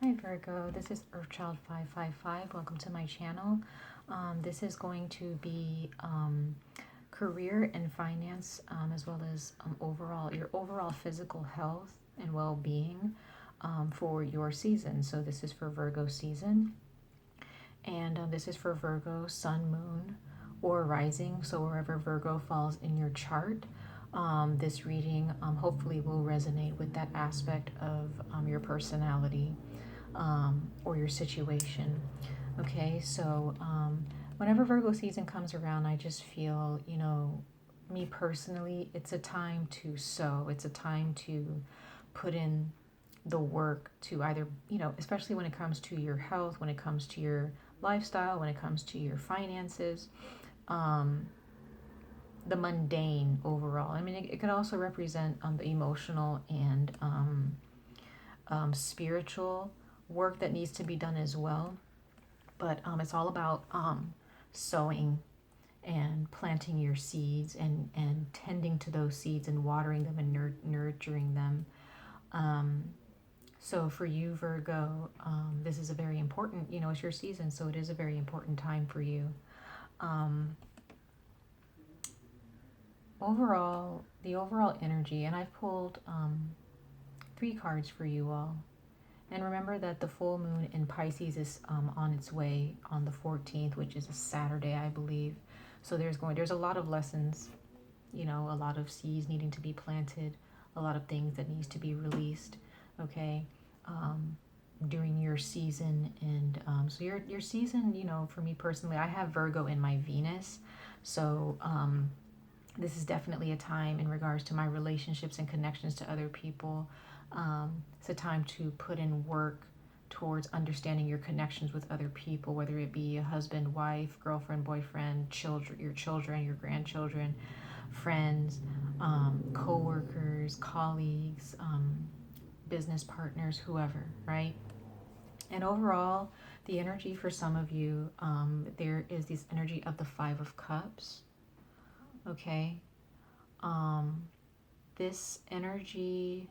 Hi Virgo, this is 𝑍HChIld555. Welcome to my channel. This is going to be career and finance, as well as your overall physical health and well-being for your season. So this is for Virgo season, and this is for Virgo sun, moon, or rising. So wherever Virgo falls in your chart, this reading hopefully will resonate with that aspect of your personality or your situation. Okay, so whenever Virgo season comes around, I just feel, me personally, it's a time to sow. It's a time to put in the work to either, especially when it comes to your health, when it comes to your lifestyle, when it comes to your finances, the mundane overall. I mean, it could also represent the emotional and spiritual work that needs to be done as well. But it's all about sowing and planting your seeds and tending to those seeds and watering them and nurturing them. So for you, Virgo, this is a very important, it's your season, so it is a very important time for you. The overall energy, and I've pulled 3 cards for you all. And remember that the full moon in Pisces is on its way on the 14th, which is a Saturday, I believe. So there's a lot of lessons, a lot of seeds needing to be planted, a lot of things that needs to be released, okay, during your season. And so your season, for me personally, I have Virgo in my Venus. So this is definitely a time in regards to my relationships and connections to other people. It's a time to put in work towards understanding your connections with other people, whether it be a husband, wife, girlfriend, boyfriend, children, your grandchildren, friends, co-workers, colleagues, business partners, whoever, right? And overall, the energy for some of you, there is this energy of the 5 of Cups, okay? This energy,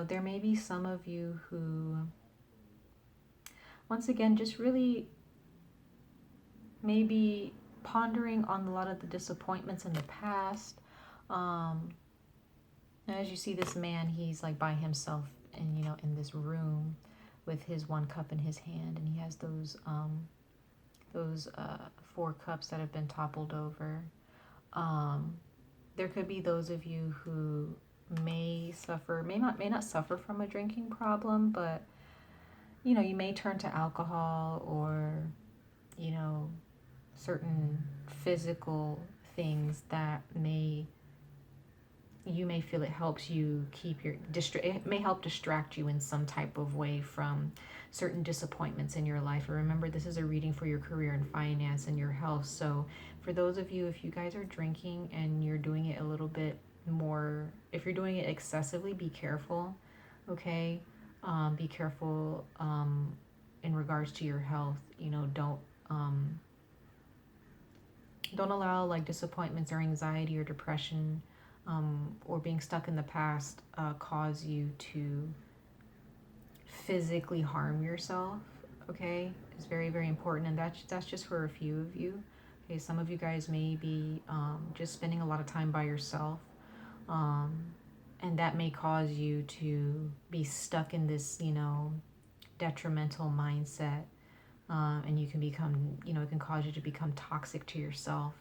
there may be some of you who, once again, just really maybe pondering on a lot of the disappointments in the past. As you see this man, he's like by himself and, in this room with his 1 cup in his hand, and he has those 4 cups that have been toppled over. There could be those of you who may not suffer from a drinking problem, but you may turn to alcohol or certain physical things that you may feel it helps you keep it may help distract you in some type of way from certain disappointments in your life. And remember, this is a reading for your career and finance and your health. So for those of you, if you guys are drinking and you're doing it a little bit more, if you're doing it excessively, be careful, okay? Be careful in regards to your health. Don't allow like disappointments or anxiety or depression or being stuck in the past cause you to physically harm yourself, okay? It's very, very important, and that's just for a few of you. Okay, some of you guys may be just spending a lot of time by yourself, and that may cause you to be stuck in this, detrimental mindset, and you can become, it can cause you to become toxic to yourself,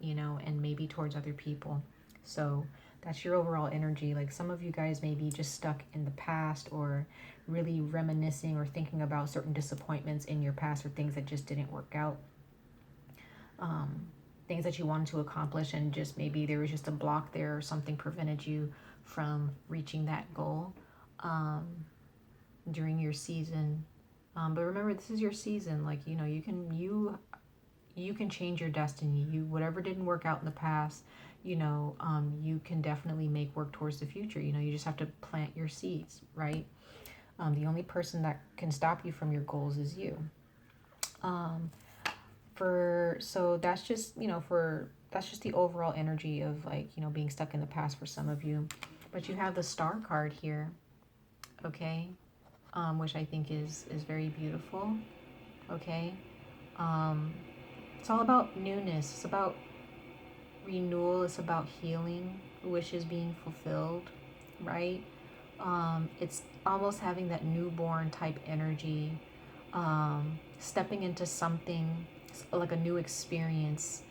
and maybe towards other people. So that's your overall energy. Like some of you guys may be just stuck in the past or really reminiscing or thinking about certain disappointments in your past or things that just didn't work out. Things that you wanted to accomplish and just maybe there was just a block there or something prevented you from reaching that goal during your season. But remember, this is your season. Like, you can change your destiny. Whatever didn't work out in the past, you can definitely make work towards the future. You just have to plant your seeds, right? The only person that can stop you from your goals is you. So that's just, that's just the overall energy of like, being stuck in the past for some of you. But you have the Star card here, okay? which I think is very beautiful. Okay. It's all about newness. It's about renewal. It's about healing, wishes being fulfilled, right? It's almost having that newborn type energy, stepping into something like a new experience.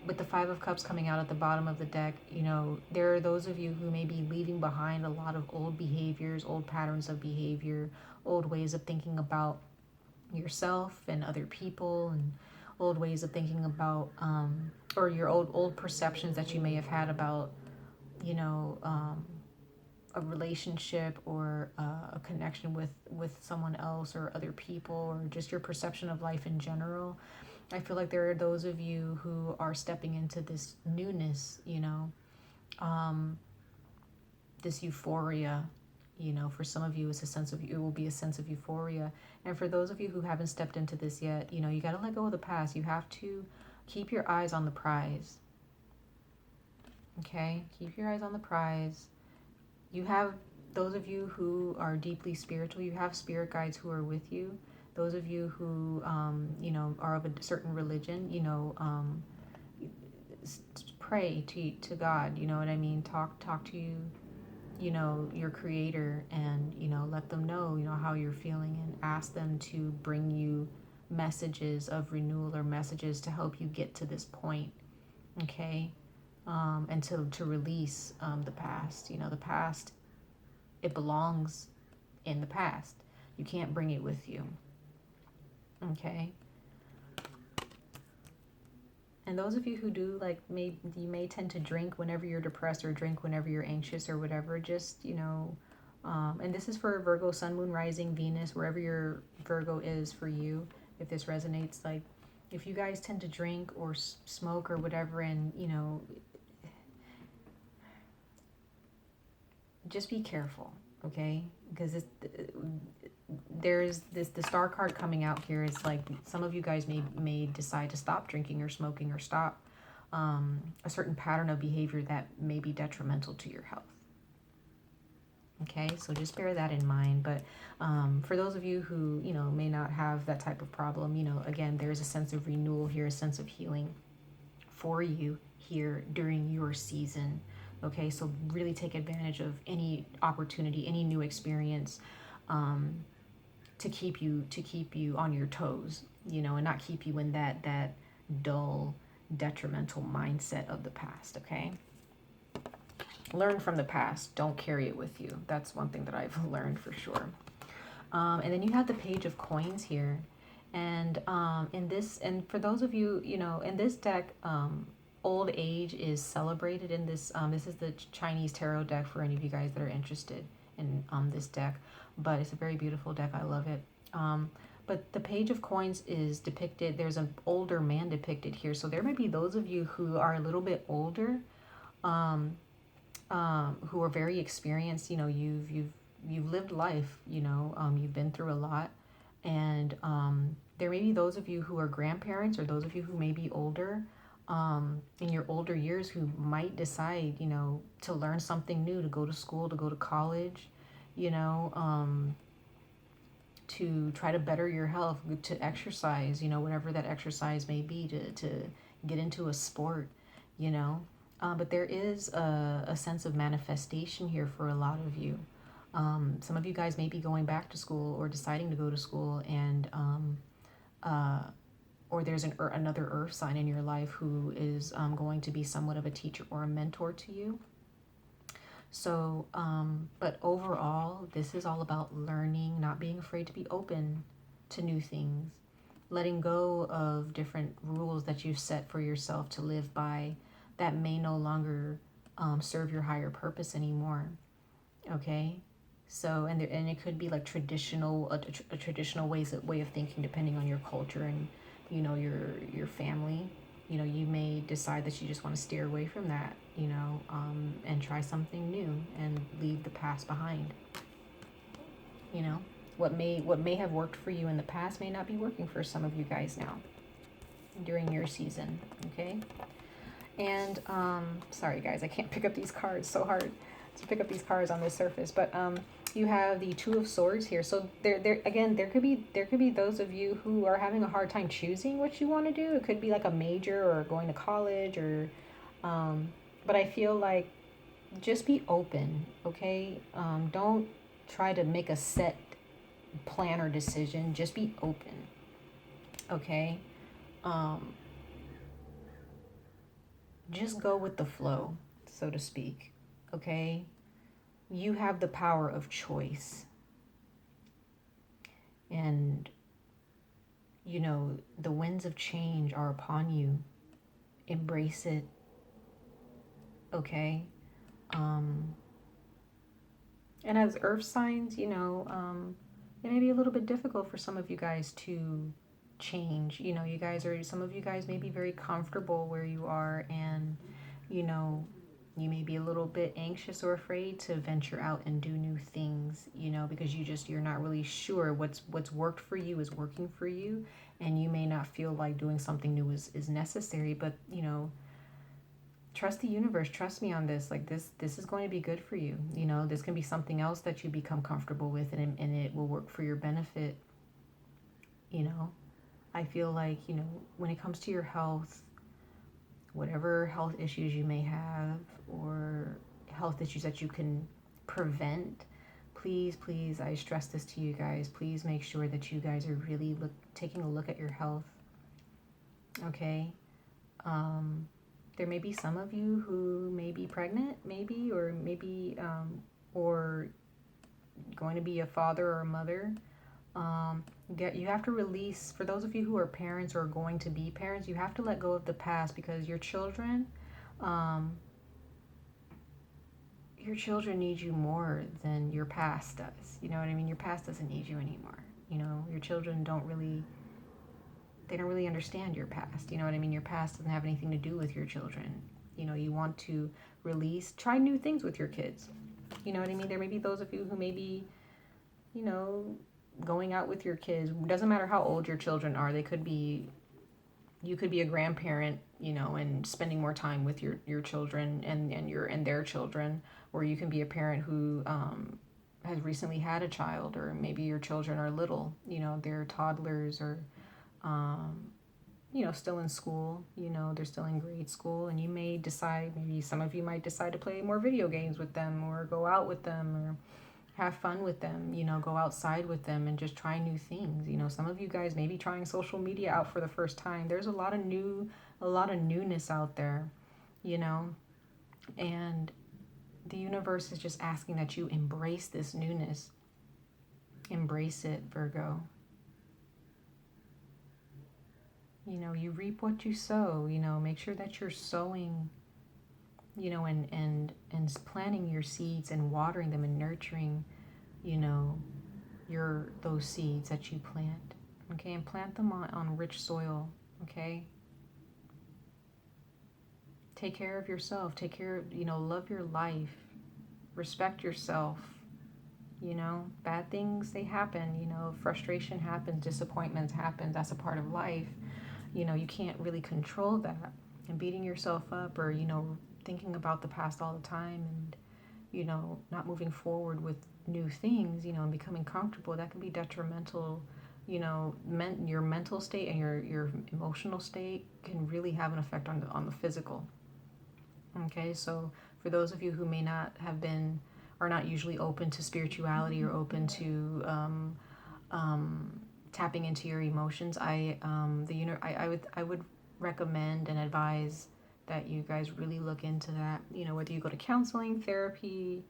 With the Five of Cups coming out at the bottom of the deck, you know, there are those of you who may be leaving behind a lot of old behaviors, old patterns of behavior, old ways of thinking about yourself and other people, and old ways of thinking about, or your old perceptions that you may have had about, you know, a relationship or a connection with someone else or other people, or just your perception of life in general. I feel like there are those of you who are stepping into this newness, you know, this euphoria. You know, for some of you, it will be a sense of euphoria. And for those of you who haven't stepped into this yet, you know, you got to let go of the past. You have to keep your eyes on the prize. Okay? Keep your eyes on the prize. You have those of you who are deeply spiritual, you have spirit guides who are with you. Those of you who, you know, are of a certain religion, you know, pray to God, you know what I mean? Talk to you know, your creator, and, you know, let them know, you know, how you're feeling, and ask them to bring you messages of renewal or messages to help you get to this point. Okay? And to release the past. You know, the past, it belongs in the past. You can't bring it with you. Okay? And those of you who do, like, you may tend to drink whenever you're depressed, or drink whenever you're anxious or whatever. Just, you know, and this is for Virgo, Sun, Moon, Rising, Venus, wherever your Virgo is for you. If this resonates, like, if you guys tend to drink or smoke or whatever, and, you know, just be careful, okay? Because there's the star card coming out here. Is like, some of you guys may decide to stop drinking or smoking, or stop a certain pattern of behavior that may be detrimental to your health. Okay, so just bear that in mind. But for those of you who, you know, may not have that type of problem, you know, again, there's a sense of renewal here, a sense of healing for you here during your season. Okay, so really take advantage of any opportunity, any new experience, to keep you on your toes, you know, and not keep you in that dull, detrimental mindset of the past. Okay, learn from the past, don't carry it with you. That's one thing that I've learned for sure. And then you have the Page of Coins here, and and for those of you, you know, in this deck, old age is celebrated in this. This is the Chinese tarot deck for any of you guys that are interested in this deck. But it's a very beautiful deck. I love it. But the Page of Coins is depicted. There's an older man depicted here. So there may be those of you who are a little bit older, who are very experienced. You know, you've lived life. You know, you've been through a lot, and there may be those of you who are grandparents, or those of you who may be older, in your older years, who might decide, you know, to learn something new, to go to school, to go to college, you know, to try to better your health, to exercise, you know, whatever that exercise may be, to get into a sport, you know. But there is a sense of manifestation here for a lot of you. Some of you guys may be going back to school, or deciding to go to school, and or there's another earth sign in your life who is going to be somewhat of a teacher or a mentor to you. So, but overall, this is all about learning, not being afraid to be open to new things, letting go of different rules that you've set for yourself to live by that may no longer serve your higher purpose anymore. Okay? So, and it could be like traditional, a traditional way of thinking, depending on your culture and, you know, your family. You know, you may decide that you just want to steer away from that, you know, and try something new and leave the past behind. You know, what may have worked for you in the past may not be working for some of you guys now during your season. Okay. And sorry guys, I can't pick up these cards, so hard to pick up these cards on this surface, but You have the Two of Swords here. So there again, there could be those of you who are having a hard time choosing what you want to do. It could be like a major or going to college or but I feel like just be open, okay? Don't try to make a set plan or decision. Just be open, okay? Um, just go with the flow, so to speak, okay? You have the power of choice. And, you know, the winds of change are upon you. Embrace it, okay? And as earth signs, it may be a little bit difficult for some of you guys to change. You know, some of you guys may be very comfortable where you are, and, you know, you may be a little bit anxious or afraid to venture out and do new things, because you're not really sure what's worked for you is working for you, and you may not feel like doing something new is necessary, but, trust the universe, trust me on this. Like this is going to be good for you. This can be something else that you become comfortable with, and it will work for your benefit. I feel like, when it comes to your health, whatever health issues you may have or health issues that you can prevent, please, I stress this to you guys, please make sure that you guys are really taking a look at your health, okay? There may be some of you who may be pregnant, maybe, or or going to be a father or a mother. You have to release, for those of you who are parents or going to be parents, you have to let go of the past, because your children need you more than your past does. You know what I mean? Your past doesn't need you anymore. Your children don't really understand your past. You know what I mean? Your past doesn't have anything to do with your children. You want to try new things with your kids. You know what I mean? There may be those of you who may be, going out with your kids. Doesn't matter how old your children are. You could be a grandparent, and spending more time with your children and their children, or you can be a parent who has recently had a child, or maybe your children are little, they're toddlers, or still in school, they're still in grade school, and you may decide, maybe some of you might decide to play more video games with them, or go out with them, or have fun with them, go outside with them and just try new things. Some of you guys may be trying social media out for the first time. There's a lot of newness out there, and the universe is just asking that you embrace this newness. Embrace it, Virgo. You reap what you sow. Make sure that you're sowing, and planting your seeds and watering them and nurturing, those seeds that you plant. Okay, and plant them on rich soil. Okay. Take care of yourself. Love your life. Respect yourself. Bad things, they happen. Frustration happens, disappointments happen. That's a part of life. You can't really control that. And beating yourself up, or, thinking about the past all the time, and, not moving forward with new things, and becoming comfortable, that can be detrimental. Your mental state and your emotional state can really have an effect on the physical. Okay, so for those of you who may not have been, are not usually open to spirituality or open to tapping into your emotions, I would recommend and advise that you guys really look into that. Whether you go to counseling, therapy,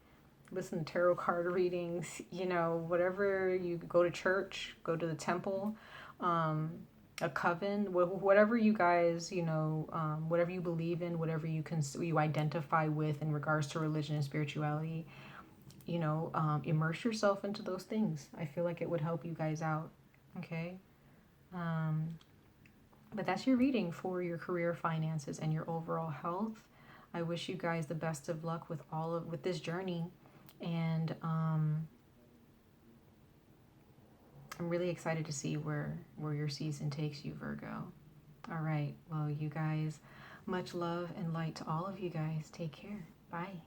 listen to tarot card readings, whatever, you go to church, go to the temple, a coven, whatever you guys, whatever you believe in, whatever you identify with in regards to religion and spirituality, immerse yourself into those things. I feel like it would help you guys out. Okay. But that's your reading for your career, finances, and your overall health. I wish you guys the best of luck with this journey, and I'm really excited to see where your season takes you, Virgo. All right. Well, you guys, much love and light to all of you guys. Take care. Bye.